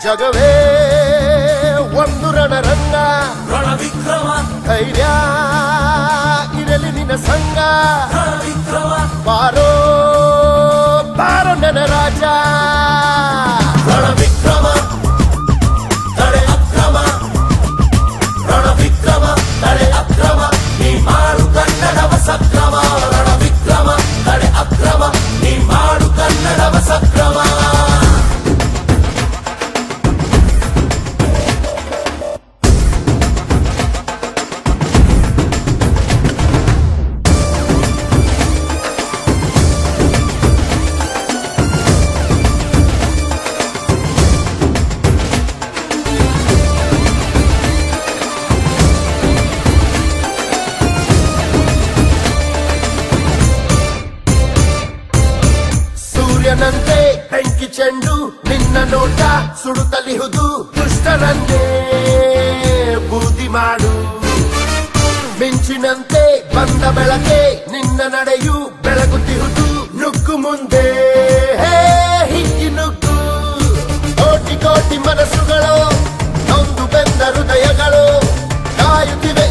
ಜಗವೇ ಒಂದು ರಣರಂಗ ರಣವಿಕ್ರಮ ಧೈರ್ಯ ಇರಲಿ ನಿನ್ನ ಸಂಗ ರಣವಿಕ್ರಮ ಬಾರೋ ಬಾರೋ ನನ್ನ ರಾಜ ರಣವಿಕ್ರಮ ತಡೆ ಅಕ್ರಮ ರಣವಿಕ್ರಮ ತಡೆ ಅಕ್ರಮ ನೀ ಮಾಡು ಕನ್ನಡವ ಸಕ್ರಮ ರಣವಿಕ್ರಮ ತಡೆ ಅಕ್ರಮ ನೀ ಮಾಡು ಕನ್ನಡವ ಸಕ್ರಮ ಸೂರ್ಯನಂತೆ ಬೆಂಕಿ ಚೆಂಡು ನಿನ್ನ ನೋಟ ಸುಡುತ್ತಲಿಹುದು ದುಷ್ಟರನ್ನೇ ಬೂದಿ ಮಾಡು ಮಿಂಚಿನಂತೆ ಬಂದ ಬೆಳಕೆ ನಿನ್ನ ನಡೆಯು ಬೆಳಗುತ್ತಿಹುದು ನುಗ್ಗು ಮುಂದೆ ಹಿಕ್ಕಿ ನುಗ್ಗು ಕೋಟಿ ಕೋಟಿ ಮನಸ್ಸುಗಳು ನೊಂದು ಬೆಂದ ಹೃದಯಗಳು ಕಾಯುತ್ತಿವೆ